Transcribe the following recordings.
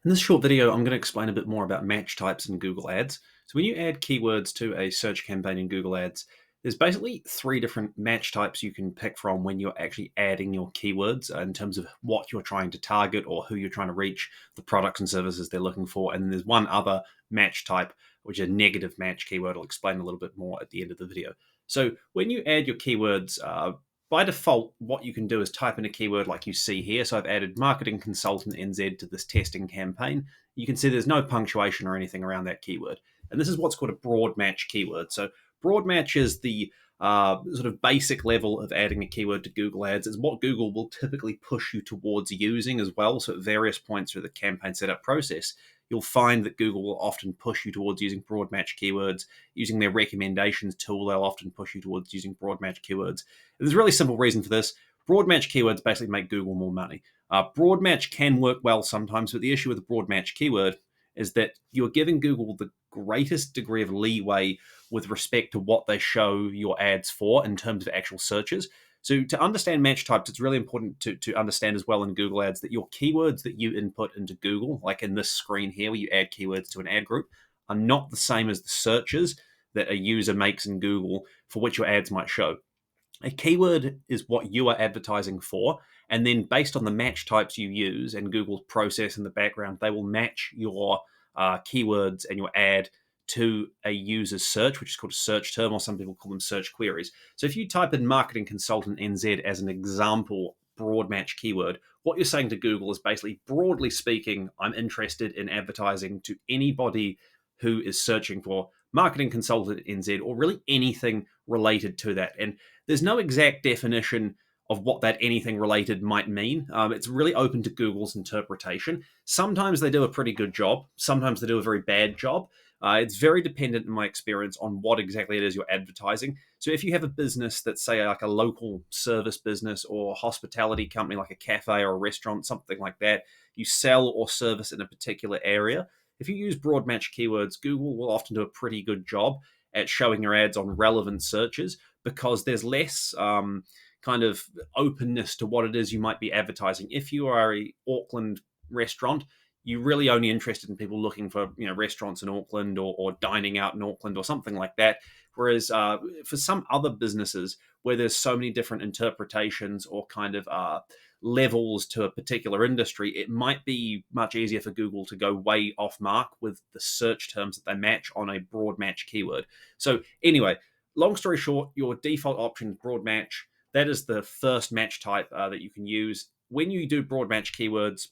In this short video, I'm going to explain a bit more about match types in Google Ads. So when you add keywords to a search campaign in Google Ads, there's basically three different match types you can pick from when you're actually adding your keywords in terms of what you're trying to target or who you're trying to reach, the products and services they're looking for. And there's one other match type, which is a negative match keyword. I'll explain a little bit more at the end of the video. So when you add your keywords, by default, what you can do is type in a keyword like you see here. So I've added marketing consultant NZ to this testing campaign. You can see there's no punctuation or anything around that keyword. And this is what's called a broad match keyword. So broad match is the sort of basic level of adding a keyword to Google Ads. Is what Google will typically push you towards using as well. So at various points through the campaign setup process, you'll find that Google will often push you towards using broad match keywords. Using their recommendations tool, they'll often push you towards using broad match keywords. And there's a really simple reason for this. Broad match keywords basically make Google more money. Broad match can work well sometimes, but the issue with a broad match keyword is that you're giving Google the greatest degree of leeway with respect to what they show your ads for in terms of actual searches. So to understand match types, it's really important to understand as well in Google Ads that your keywords that you input into Google, like in this screen here where you add keywords to an ad group, are not the same as the searches that a user makes in Google for which your ads might show. A keyword is what you are advertising for, and then based on the match types you use and Google's process in the background, they will match your keywords and your ad to a user's search, which is called a search term, or some people call them search queries. So if you type in marketing consultant NZ as an example broad match keyword, what you're saying to Google is basically, broadly speaking, I'm interested in advertising to anybody who is searching for marketing consultant NZ or really anything related to that. And there's no exact definition of what that anything related might mean. It's really open to Google's interpretation. Sometimes they do a pretty good job. Sometimes they do a very bad job. It's very dependent, in my experience, on what exactly it is you're advertising. So if you have a business that's, say, like a local service business or hospitality company, like a cafe or a restaurant, something like that, you sell or service in a particular area. If you use broad match keywords, Google will often do a pretty good job at showing your ads on relevant searches because there's less kind of openness to what it is you might be advertising. If you are a Auckland restaurant, you're really only interested in people looking for restaurants in Auckland or dining out in Auckland or something like that. Whereas for some other businesses where there's so many different interpretations or kind of levels to a particular industry, it might be much easier for Google to go way off mark with the search terms that they match on a broad match keyword. So anyway, long story short, your default option is broad match. That is the first match type that you can use. When you do broad match keywords,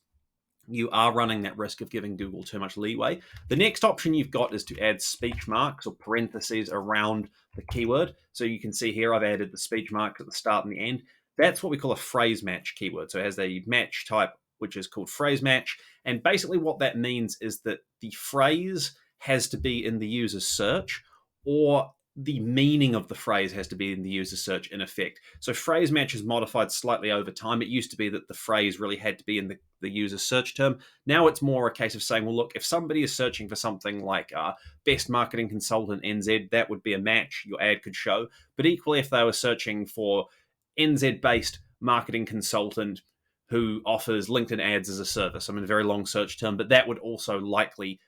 you are running that risk of giving Google too much leeway. The next option you've got is to add speech marks or parentheses around the keyword. So you can see here I've added the speech marks at the start and the end. That's what we call a phrase match keyword. So it has a match type, which is called phrase match. And basically what that means is that the phrase has to be in the user's search, or the meaning of the phrase has to be in the user search in effect. So phrase match is modified slightly over time. It used to be that the phrase really had to be in the user search term. Now it's more a case of saying, well, look, if somebody is searching for something like best marketing consultant NZ, that would be a match your ad could show. But equally, if they were searching for NZ-based marketing consultant who offers LinkedIn ads as a service, I mean, a very long search term, but that would also likely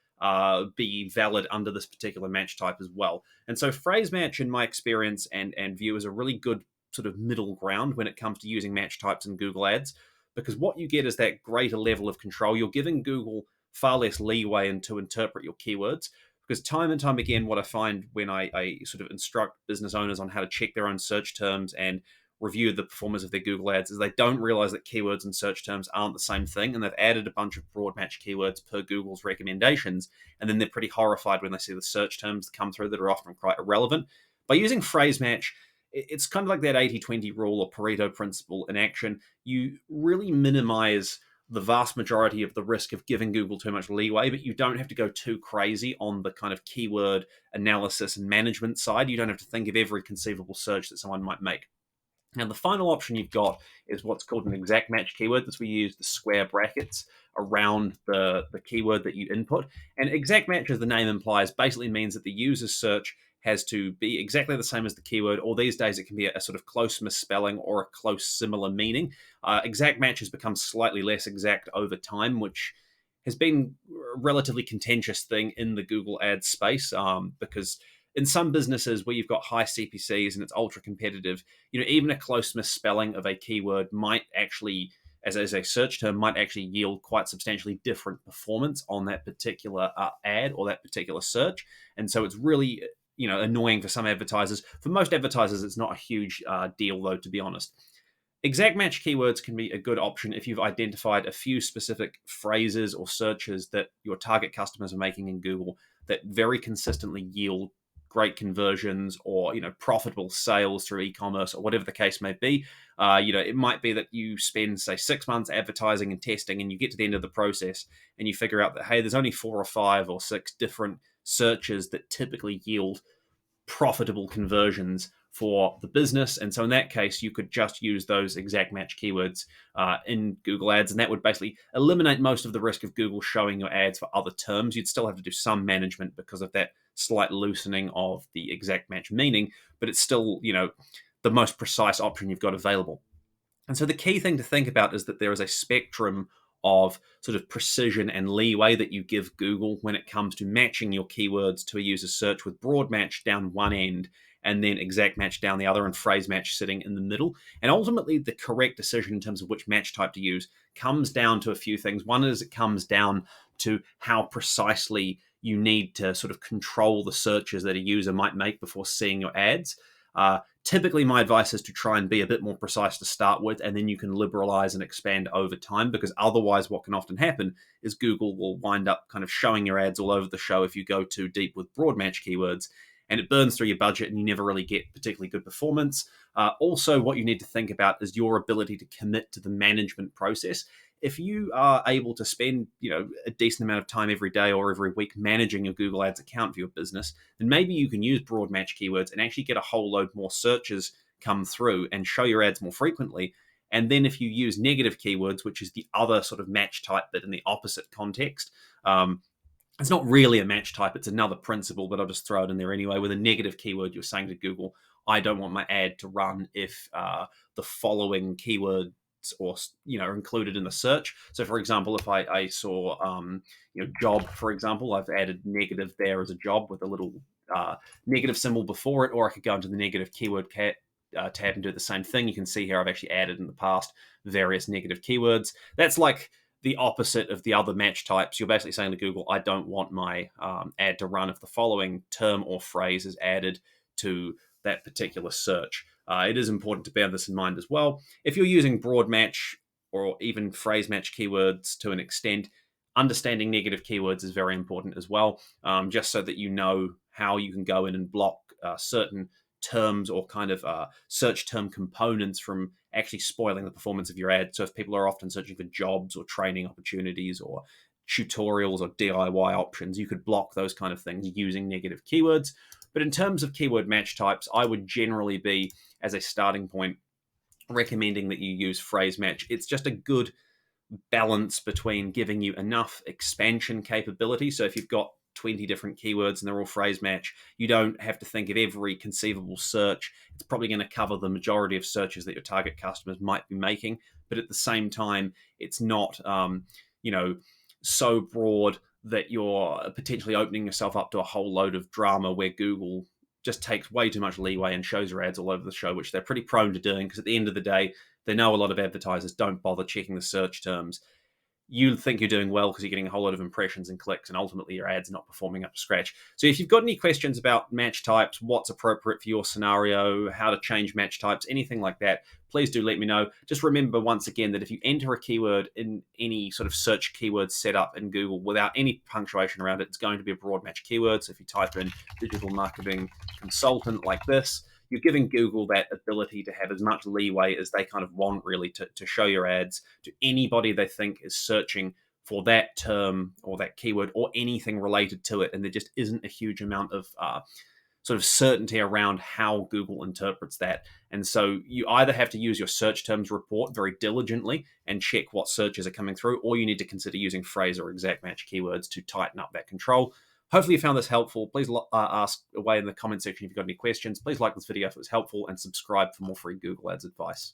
be valid under this particular match type as well. And so phrase match, in my experience and view, is a really good sort of middle ground when it comes to using match types in Google Ads, because what you get is that greater level of control. You're giving Google far less leeway to interpret your keywords, because time and time again, what I find when I sort of instruct business owners on how to check their own search terms and review the performance of their Google Ads is they don't realize that keywords and search terms aren't the same thing, and they've added a bunch of broad match keywords per Google's recommendations, and then they're pretty horrified when they see the search terms come through that are often quite irrelevant. By using phrase match, it's kind of like that 80-20 rule or Pareto principle in action. You really minimize the vast majority of the risk of giving Google too much leeway, but you don't have to go too crazy on the kind of keyword analysis and management side. You don't have to think of every conceivable search that someone might make. Now, the final option you've got is what's called an exact match keyword. That's where you use the square brackets around the keyword that you input. And exact match, as the name implies, basically means that the user's search has to be exactly the same as the keyword, or these days it can be a sort of close misspelling or a close similar meaning. Exact match has become slightly less exact over time, which has been a relatively contentious thing in the Google Ads space, because in some businesses where you've got high CPCs and it's ultra competitive, even a close misspelling of a keyword might actually, as a search term, might actually yield quite substantially different performance on that particular ad or that particular search. And so it's really annoying for some advertisers. For most advertisers, it's not a huge deal, though, to be honest. Exact match keywords can be a good option if you've identified a few specific phrases or searches that your target customers are making in Google that very consistently yield great conversions or profitable sales through e-commerce or whatever the case may be. It might be that you spend, say, 6 months advertising and testing, and you get to the end of the process and you figure out that, hey, there's only 4 or 5 or 6 different searches that typically yield profitable conversions for the business. And so in that case, you could just use those exact match keywords in Google Ads, and that would basically eliminate most of the risk of Google showing your ads for other terms. You'd still have to do some management because of that slight loosening of the exact match meaning, but it's still, the most precise option you've got available. And so the key thing to think about is that there is a spectrum of sort of precision and leeway that you give Google when it comes to matching your keywords to a user's search, with broad match down one end and then exact match down the other and phrase match sitting in the middle. And ultimately, the correct decision in terms of which match type to use comes down to a few things. One is it comes down to how precisely you need to sort of control the searches that a user might make before seeing your ads. Typically, my advice is to try and be a bit more precise to start with, and then you can liberalize and expand over time, because otherwise what can often happen is Google will wind up kind of showing your ads all over the show if you go too deep with broad match keywords, and it burns through your budget and you never really get particularly good performance. Also, what you need to think about is your ability to commit to the management process. If you are able to spend, a decent amount of time every day or every week managing your Google Ads account for your business, then maybe you can use broad match keywords and actually get a whole load more searches come through and show your ads more frequently. And then if you use negative keywords, which is the other sort of match type, but in the opposite context, it's not really a match type, it's another principle, but I'll just throw it in there anyway. With a negative keyword, you're saying to Google, I don't want my ad to run if the following keyword or are included in the search. So for example, if I saw job, for example, I've added negative there as a job with a little negative symbol before it, or I could go into the negative keyword tab and do the same thing. You can see here I've actually added in the past various negative keywords. That's like the opposite of the other match types. You're basically saying to Google, I don't want my ad to run if the following term or phrase is added to that particular search. It is important to bear this in mind as well. If you're using broad match or even phrase match keywords to an extent, understanding negative keywords is very important as well, just so that you know how you can go in and block certain terms or kind of search term components from actually spoiling the performance of your ad. So if people are often searching for jobs or training opportunities or tutorials or DIY options, you could block those kind of things using negative keywords. But in terms of keyword match types, I would generally be, as a starting point, recommending that you use phrase match. It's just a good balance between giving you enough expansion capability. So if you've got 20 different keywords and they're all phrase match, you don't have to think of every conceivable search. It's probably going to cover the majority of searches that your target customers might be making. But at the same time, it's not, so broad that you're potentially opening yourself up to a whole load of drama where Google just takes way too much leeway and shows your ads all over the show, which they're pretty prone to doing, because at the end of the day, they know a lot of advertisers don't bother checking the search terms. You think you're doing well because you're getting a whole lot of impressions and clicks, and ultimately your ad's not performing up to scratch. So if you've got any questions about match types, what's appropriate for your scenario, how to change match types, anything like that, please do let me know. Just remember once again that if you enter a keyword in any sort of search keyword setup in Google without any punctuation around it, it's going to be a broad match keyword. So if you type in digital marketing consultant like this, you're giving Google that ability to have as much leeway as they kind of want, really, to show your ads to anybody they think is searching for that term or that keyword or anything related to it. And there just isn't a huge amount of sort of certainty around how Google interprets that. And so you either have to use your search terms report very diligently and check what searches are coming through, or you need to consider using phrase or exact match keywords to tighten up that control. Hopefully you found this helpful. Please ask away in the comment section if you've got any questions. Please like this video if it was helpful, and subscribe for more free Google Ads advice.